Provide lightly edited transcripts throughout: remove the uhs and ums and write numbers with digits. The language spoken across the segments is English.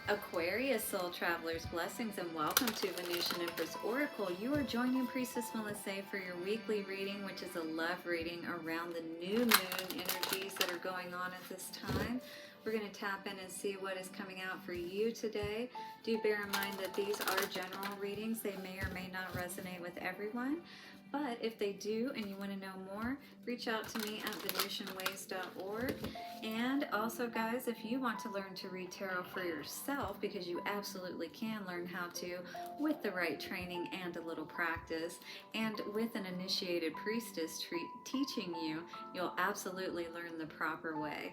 Aquarius soul travelers, blessings and welcome to Venusian Empress Oracle. You are joining Priestess Melissae for your weekly reading, which is a love reading around the new moon energies that are going on at this time. We're going to tap in and see what is coming out for you today. Do bear in mind that these are general readings. They may or may not resonate with everyone. But if they do and you want to know more, reach out to me at venusianways.org. And also, guys, if you want to learn to read tarot for yourself, because you absolutely can learn how to with the right training and a little practice, and with an initiated priestess teaching you, you'll absolutely learn the proper way.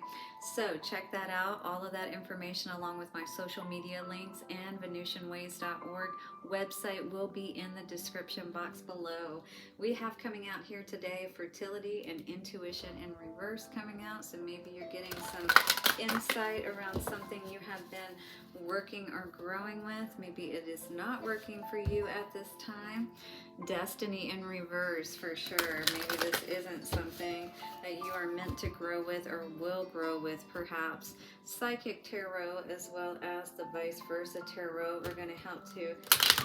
So check that out. All of that information along with my social media links and venusianways.org website will be in the description box below. We have coming out here today fertility and intuition in reverse coming out, so maybe you're getting some insight around something you have been working or growing with. Maybe it is not working for you at this time. Destiny in reverse for sure. Maybe this isn't something that you are meant to grow with or will grow with perhaps. Psychic tarot as well as the vice versa tarot are going to help to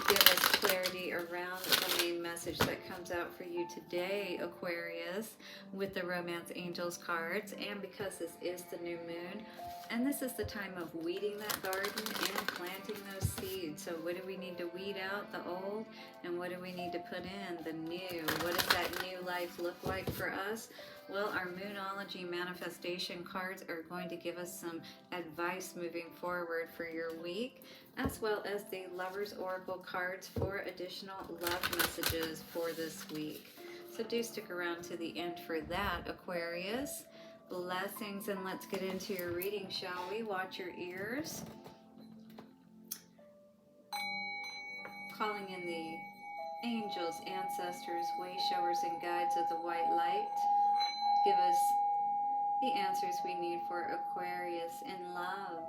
give us clarity around the main message that comes out for you today, Aquarius, with the Romance Angels cards. And because this is the new moon, and this is the time of weeding that garden and planting those seeds. So what do we need to weed out? The old. And what do we need to put in? The new. What does that new life look like for us? Well, our Moonology manifestation cards are going to give us some advice moving forward for your week, as well as the Lover's Oracle cards for additional love messages for this week. So do stick around to the end for that, Aquarius. Blessings, and let's get into your reading, shall we? Watch your ears. Calling in the angels, ancestors, way showers, and guides of the white light. Give us the answers we need for Aquarius in love.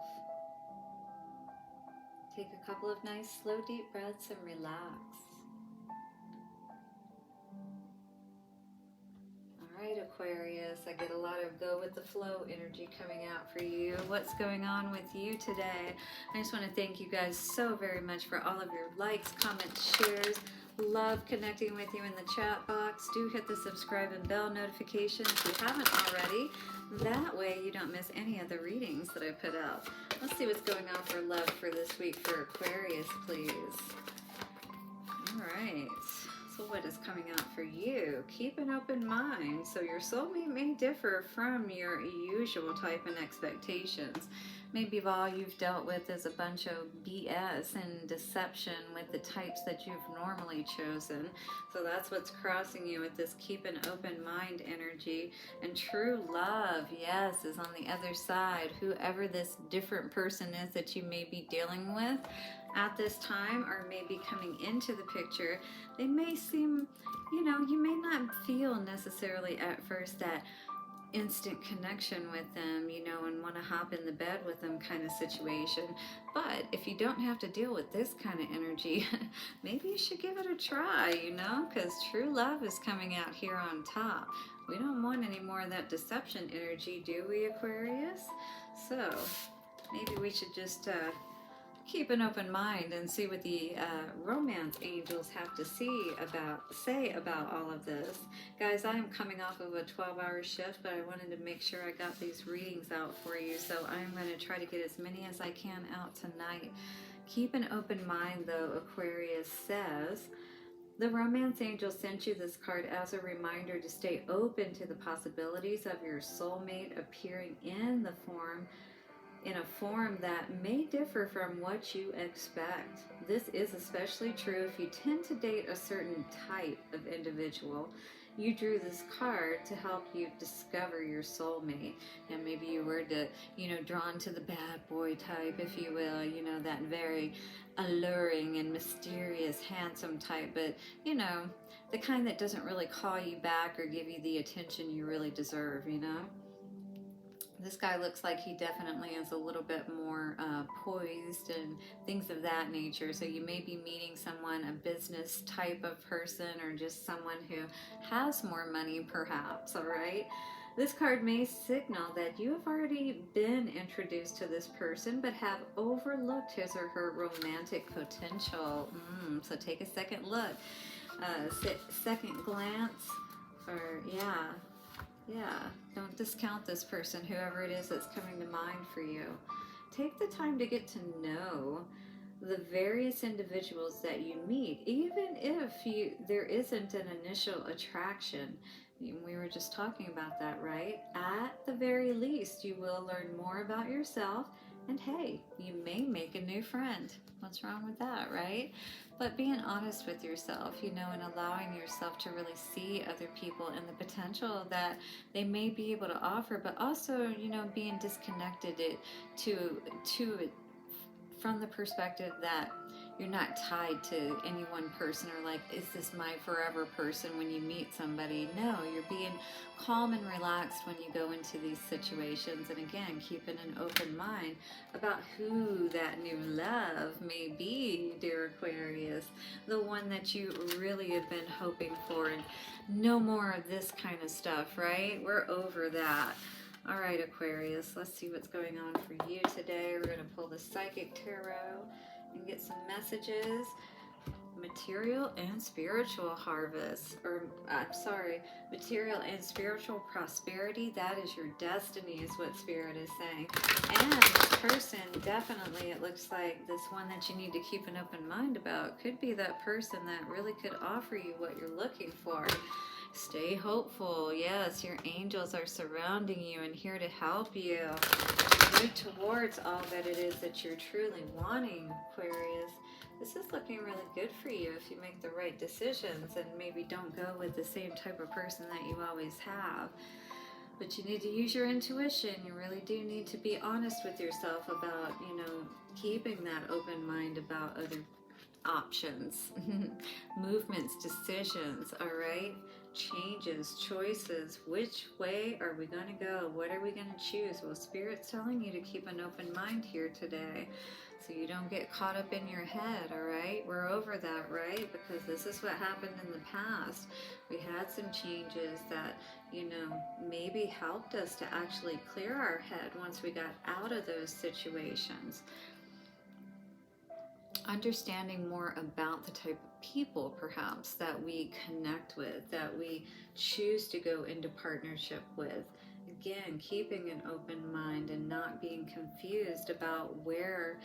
Take a couple of nice, slow, deep breaths and relax. Alright, Aquarius, I get a lot of go with the flow energy coming out for you. What's going on with you today? I just want to thank you guys so very much for all of your likes, comments, shares. Love connecting with you in the chat box. Do hit the subscribe and bell notification if you haven't already. That way you don't miss any of the readings that I put out. Let's see what's going on for love for this week for Aquarius, please. Alright. So what is coming out for you? Keep an open mind. So your soulmate may differ from your usual type and expectations. Maybe all you've dealt with is a bunch of BS and deception with the types that you've normally chosen. So that's what's crossing you with this keep an open mind energy. And true love, yes, is on the other side. Whoever this different person is that you may be dealing with at this time or maybe coming into the picture, they may seem, you may not feel necessarily at first that instant connection with them, and want to hop in the bed with them kind of situation. But if you don't have to deal with this kind of energy, maybe you should give it a try, because true love is coming out here on top. We don't want any more of that deception energy, do we, Aquarius? So maybe we should just keep an open mind and see what the romance angels have to say about all of this. Guys, I am coming off of a 12-hour shift, but I wanted to make sure I got these readings out for you, so I'm going to try to get as many as I can out tonight. Keep an open mind, though, Aquarius says. The romance angel sent you this card as a reminder to stay open to the possibilities of your soulmate appearing in a form that may differ from what you expect. This is especially true if you tend to date a certain type of individual. You drew this card to help you discover your soulmate. And maybe you were drawn to the bad boy type, if you will, that very alluring and mysterious, handsome type, but, the kind that doesn't really call you back or give you the attention you really deserve, This guy looks like he definitely is a little bit more poised and things of that nature. So you may be meeting someone, a business type of person, or just someone who has more money perhaps, all right? This card may signal that you have already been introduced to this person but have overlooked his or her romantic potential. So take a second look, second glance, or yeah, don't discount this person, whoever it is that's coming to mind for you. Take the time to get to know the various individuals that you meet, even if there isn't an initial attraction. We were just talking about that, right? At the very least, you will learn more about yourself, and hey, you may make a new friend. What's wrong with that, right? But being honest with yourself, and allowing yourself to really see other people and the potential that they may be able to offer, but also, being disconnected from the perspective that you're not tied to any one person, or like, is this my forever person when you meet somebody? No, you're being calm and relaxed when you go into these situations. And again, keeping an open mind about who that new love may be, dear Aquarius. The one that you really have been hoping for. And no more of this kind of stuff, right? We're over that. All right, Aquarius, let's see what's going on for you today. We're going to pull the Psychic Tarot and get some messages. Material and spiritual harvest, material and spiritual prosperity. That is your destiny, is what Spirit is saying. And this person, definitely, it looks like this one that you need to keep an open mind about could be that person that really could offer you what you're looking for. Stay hopeful. Yes, your angels are surrounding you and here to help you move towards all that it is that you're truly wanting, Aquarius. This is looking really good for you if you make the right decisions and maybe don't go with the same type of person that you always have. But you need to use your intuition. You really do need to be honest with yourself about, keeping that open mind about other options, movements, decisions, all right? Changes, choices. Which way are we going to go? What are we going to choose? Well, Spirit's telling you to keep an open mind here today, so you don't get caught up in your head, all right? We're over that, right? Because this is what happened in the past. We had some changes that, maybe helped us to actually clear our head once we got out of those situations. Understanding more about the type of people, perhaps, that we connect with, that we choose to go into partnership with. Again, keeping an open mind and not being confused about where,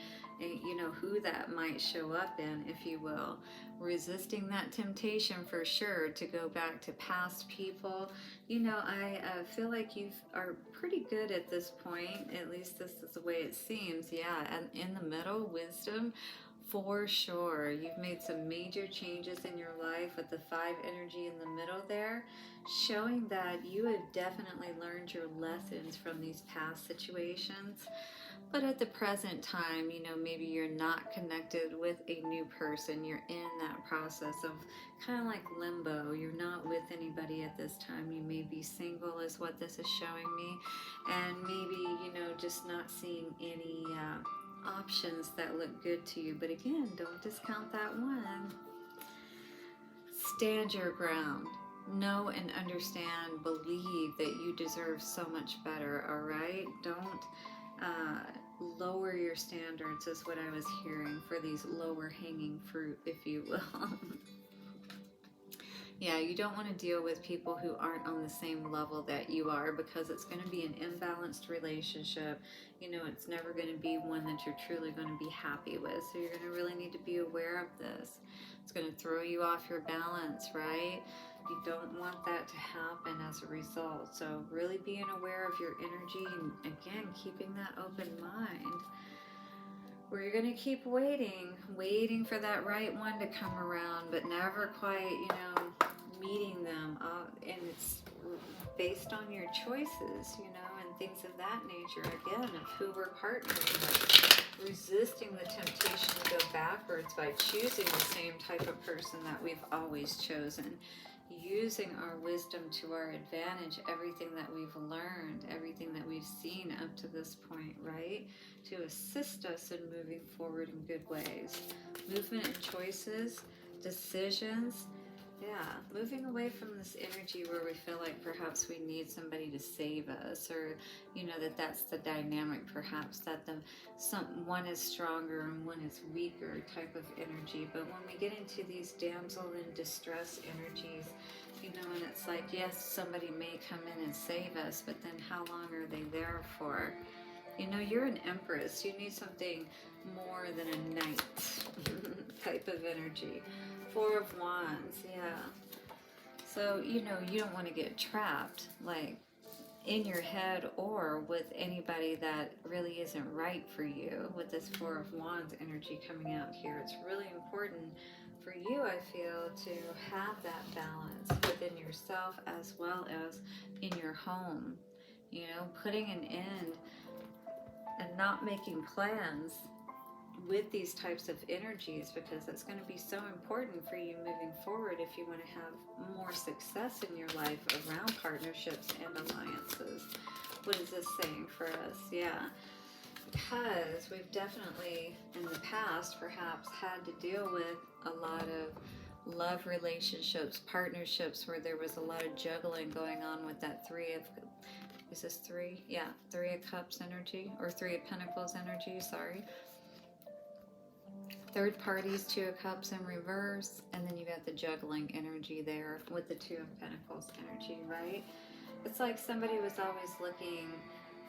who that might show up in, if you will. Resisting that temptation for sure to go back to past people. I feel like you are pretty good at this point. At least this is the way it seems. Yeah, and in the middle, wisdom. For sure. You've made some major changes in your life with the 5 energy in the middle there, showing that you have definitely learned your lessons from these past situations. But at the present time, maybe you're not connected with a new person. You're in that process of kind of like limbo. You're not with anybody at this time. You may be single, is what this is showing me. And maybe, just not seeing any options that look good to you. But again, don't discount that one. Stand your ground. Know and understand, believe that you deserve so much better, all right? Don't lower your standards, is what I was hearing for these lower hanging fruit, if you will. Yeah, you don't want to deal with people who aren't on the same level that you are, because it's going to be an imbalanced relationship. It's never going to be one that you're truly going to be happy with. So you're going to really need to be aware of this. It's going to throw you off your balance, right? You don't want that to happen as a result. So really being aware of your energy and, again, keeping that open mind. Where you're going to keep waiting for that right one to come around, but never quite, meeting them. And it's based on your choices, and things of that nature, again, of who we're partnering with. Resisting the temptation to go backwards by choosing the same type of person that we've always chosen. Using our wisdom to our advantage, everything that we've learned, everything that we've seen up to this point, right? To assist us in moving forward in good ways. Movement and choices, decisions, Yeah, moving away from this energy where we feel like perhaps we need somebody to save us, or you know that's the dynamic, perhaps that one is stronger and one is weaker type of energy. But when we get into these damsel in distress energies, you know, and it's like, yes, somebody may come in and save us, but then how long are they there for? You know, you're an empress. You need something more than a knight type of energy. Four of Wands, yeah. So, you know, you don't want to get trapped, like, in your head or with anybody that really isn't right for you. With this Four of Wands energy coming out here, it's really important for you, I feel, to have that balance within yourself as well as in your home. You know, putting an end and not making plans with these types of energies, because it's going to be so important for you moving forward if you want to have more success in your life around partnerships and alliances. What is this saying for us? Yeah, because we've definitely in the past perhaps had to deal with a lot of love relationships, partnerships where there was a lot of juggling going on with that is this three? Yeah, Three of Cups energy, or Three of Pentacles energy, sorry. Third parties, Two of Cups in reverse, and then you got the juggling energy there with the Two of Pentacles energy, right? It's like somebody was always looking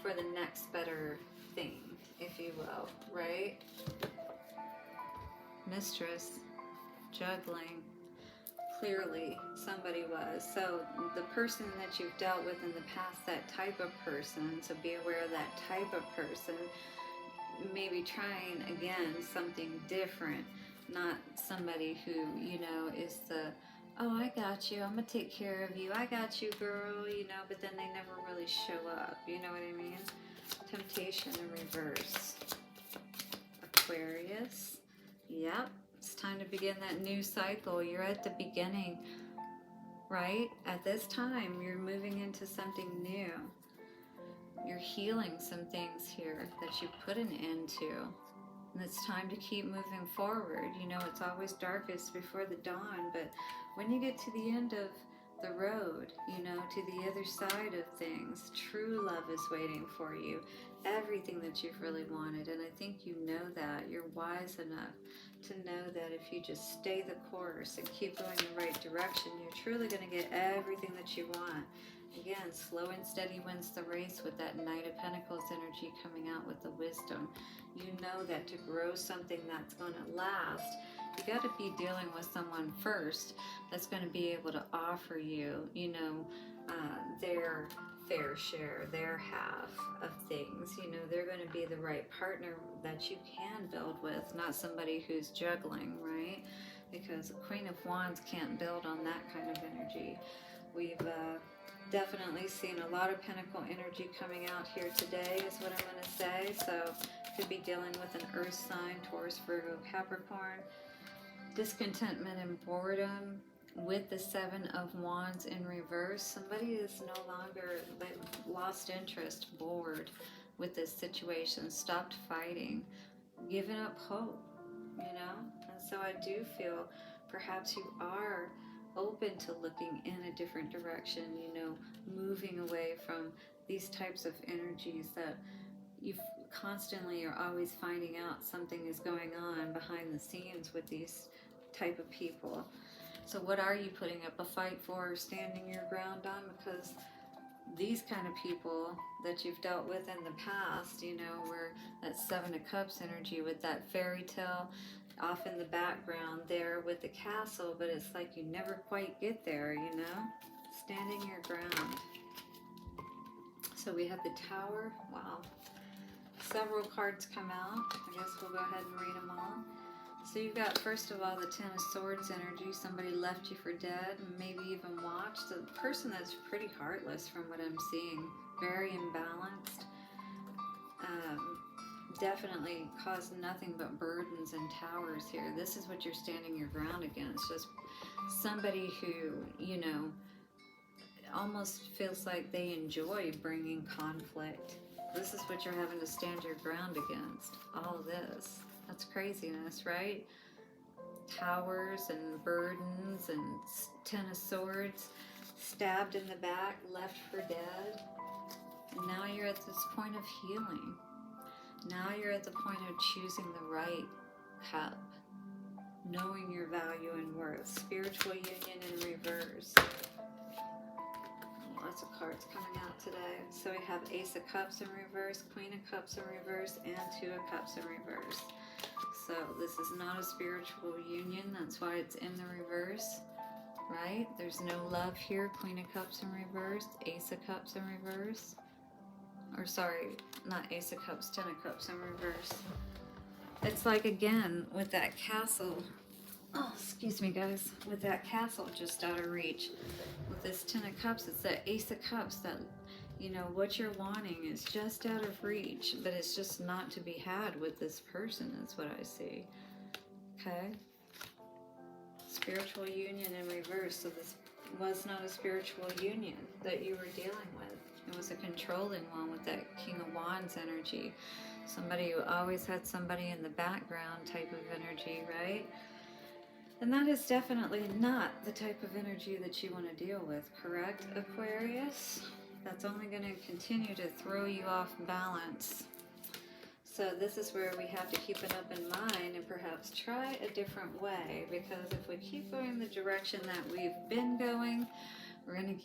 for the next better thing, if you will, right? Mistress, juggling, clearly somebody was. So the person that you've dealt with in the past, that type of person, so be aware of that type of person. Maybe trying again something different, not somebody who, you know, is the, oh, I got you, I'm gonna take care of you, I got you, girl, you know, but then they never really show up, you know what I mean? Temptation in reverse. Aquarius, yep, it's time to begin that new cycle. You're at the beginning, right? At this time you're moving into something new. You're healing some things here that you put an end to. And it's time to keep moving forward. You know, it's always darkest before the dawn, but when you get to the end of the road, you know, to the other side of things, true love is waiting for you. Everything that you've really wanted. And I think you know that. You're wise enough to know that if you just stay the course and keep going the right direction, you're truly going to get everything that you want. Again, slow and steady wins the race with that Knight of Pentacles energy coming out with the wisdom. You know that to grow something that's going to last, you got to be dealing with someone first that's going to be able to offer you, you know, their fair share, their half of things. You know, they're going to be the right partner that you can build with, not somebody who's juggling, right? Because the Queen of Wands can't build on that kind of energy. We've definitely seen a lot of Pentacle energy coming out here today is what I'm going to say. So could be dealing with an earth sign, Taurus, Virgo, Capricorn. Discontentment and boredom with the Seven of Wands in reverse. Somebody is no longer, they've lost interest, bored with this situation, stopped fighting, given up hope, you know. And so I do feel perhaps you are open to looking in a different direction, you know, moving away from these types of energies that you constantly are always finding out something is going on behind the scenes with these type of people. So what are you putting up a fight for or standing your ground on? Because these kind of people that you've dealt with in the past, you know, where that Seven of Cups energy with that fairy tale off in the background there with the castle, but it's like you never quite get there, you know, standing your ground. So we have the Tower. Wow, several cards come out. I guess we'll go ahead and read them all. So you've got, first of all, the Ten of Swords energy. Somebody left you for dead, maybe even watched. A person that's pretty heartless from what I'm seeing, very imbalanced. Definitely caused nothing but burdens and towers here. This is what you're standing your ground against. Just somebody who, you know, almost feels like they enjoy bringing conflict. This is what you're having to stand your ground against. All of this. That's craziness, right? towers and burdens and 10 of swords, stabbed in the back, left for dead. And now you're at this point of healing. Now you're at the point of choosing the right cup, knowing your value and worth. Spiritual union in reverse. Lots of cards coming out today. So we have Ace of Cups in reverse, Queen of Cups in reverse, and Two of Cups in reverse. So this is not a spiritual union. That's why it's in the reverse, right? There's no love here. Queen of Cups in reverse, Ace of Cups in reverse. Or sorry, not Ace of Cups, Ten of Cups in reverse. It's like, again, with that castle. Oh, excuse me, guys. With that castle just out of reach. With this Ten of Cups, it's that Ace of Cups that, you know, what you're wanting is just out of reach, but it's just not to be had with this person, is what I see. Okay? Spiritual union in reverse. So this was not a spiritual union that you were dealing with. It was a controlling one with that King of Wands energy. Somebody who always had somebody in the background type of energy, right? And that is definitely not the type of energy that you want to deal with, correct, Aquarius? That's only going to continue to throw you off balance. So this is where we have to keep it up in mind and perhaps try a different way, because if we keep going the direction that we've been going, we're going to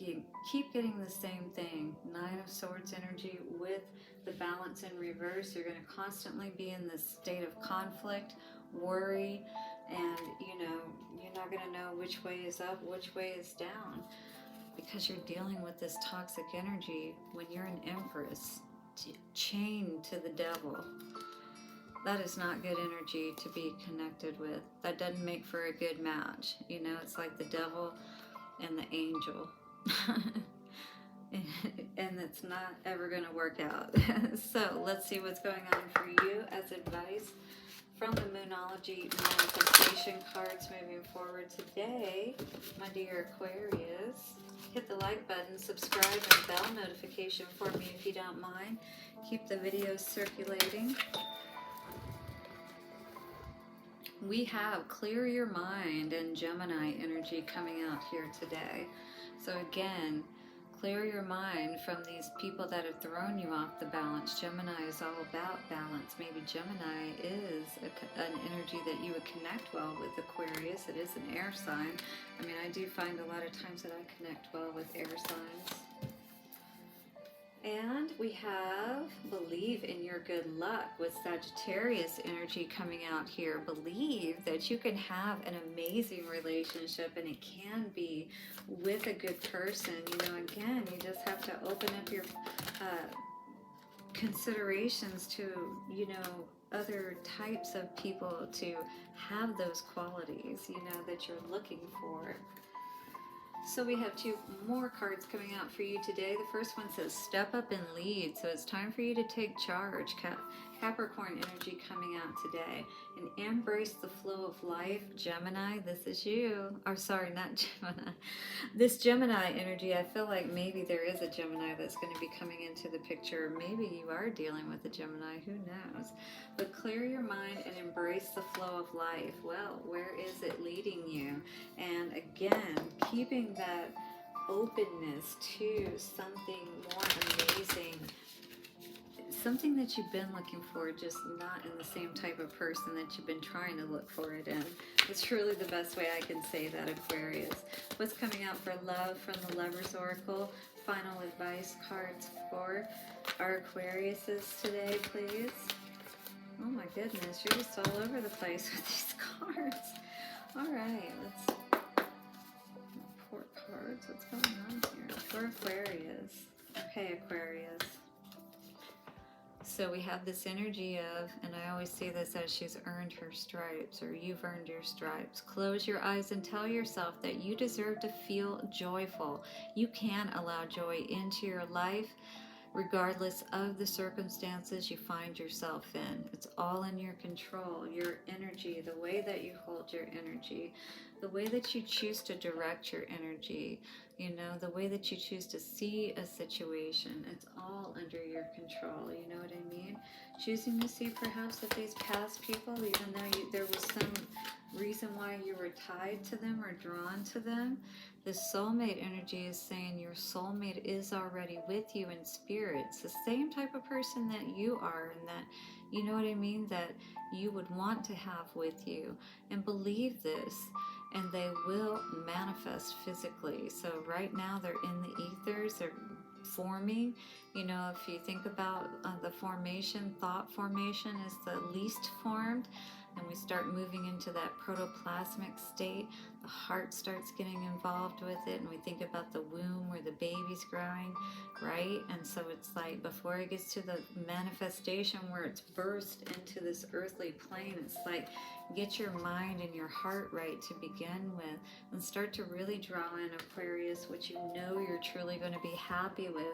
keep getting the same thing. Nine of Swords energy with the balance in reverse. You're going to constantly be in this state of conflict, worry, and, you know, you're not going to know which way is up, which way is down, because you're dealing with this toxic energy when you're an Empress, chained to the devil. That is not good energy to be connected with. That doesn't make for a good match. You know, it's like the devil and the angel. And it's not ever going to work out. So let's see what's going on for you as advice from the Moonology manifestation cards moving forward today, my dear Aquarius. Hit the like button, subscribe, and bell notification for me if you don't mind. Keep the videos circulating. We have Clear Your Mind and Gemini energy coming out here today. So again, clear your mind from these people that have thrown you off the balance. Gemini is all about balance. Maybe Gemini is an energy that you would connect well with, Aquarius. It is an air sign. I mean, I do find a lot of times that I connect well with air signs. And we have Believe in Your Good Luck with Sagittarius energy coming out here. Believe that you can have an amazing relationship, and it can be with a good person. You know, again, you just have to open up your considerations to, you know, other types of people to have those qualities, you know, that you're looking for. So we have two more cards coming out for you today. The first one says Step Up and Lead. So it's time for you to take charge. Capricorn energy coming out today. And embrace the flow of life. Gemini, this is you. Or sorry, not Gemini. This Gemini energy, I feel like maybe there is a Gemini that's going to be coming into the picture. Maybe you are dealing with a Gemini. Who knows? But clear your mind and embrace the flow of life. Well, where is it leading you? And again, keeping that openness to something more amazing, something that you've been looking for, just not in the same type of person that you've been trying to look for it in. It's truly the best way I can say that, Aquarius. What's coming out for love from the Lover's Oracle? Final advice cards for our Aquariuses today, please. Oh my goodness, you're just all over the place with these cards. All right, let's... Four cards. What's going on here? For Aquarius. Okay, Aquarius. So we have this energy of, and I always see this as she's earned her stripes, or you've earned your stripes. Close your eyes and tell yourself that you deserve to feel joyful. You can allow joy into your life, regardless of the circumstances you find yourself in. It's all in your control, your energy, the way that you hold your energy, the way that you choose to direct your energy, you know, the way that you choose to see a situation. It's all under your control, you know what I mean? Choosing to see perhaps that these past people, even though there was some reason why you were tied to them or drawn to them. This soulmate energy is saying your soulmate is already with you in spirit. It's the same type of person that you are, and that, you know what I mean, that you would want to have with you. And believe this, and they will manifest physically. So right now they're in the ethers, they're forming. You know, if you think about the formation, thought formation is the least formed, and we start moving into that protoplasmic state, the heart starts getting involved with it, and we think about the womb where the baby's growing, right? And so it's like before it gets to the manifestation where it's burst into this earthly plane, it's like get your mind and your heart right to begin with, and start to really draw in, Aquarius, what you know you're truly going to be happy with.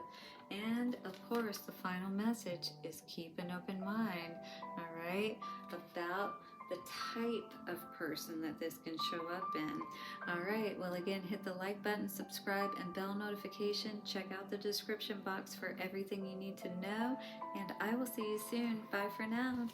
And of course, the final message is keep an open mind, all right, about the type of person that this can show up in. All right, well, again, hit the like button, subscribe, and bell notification. Check out the description box for everything you need to know, and I will see you soon. Bye for now.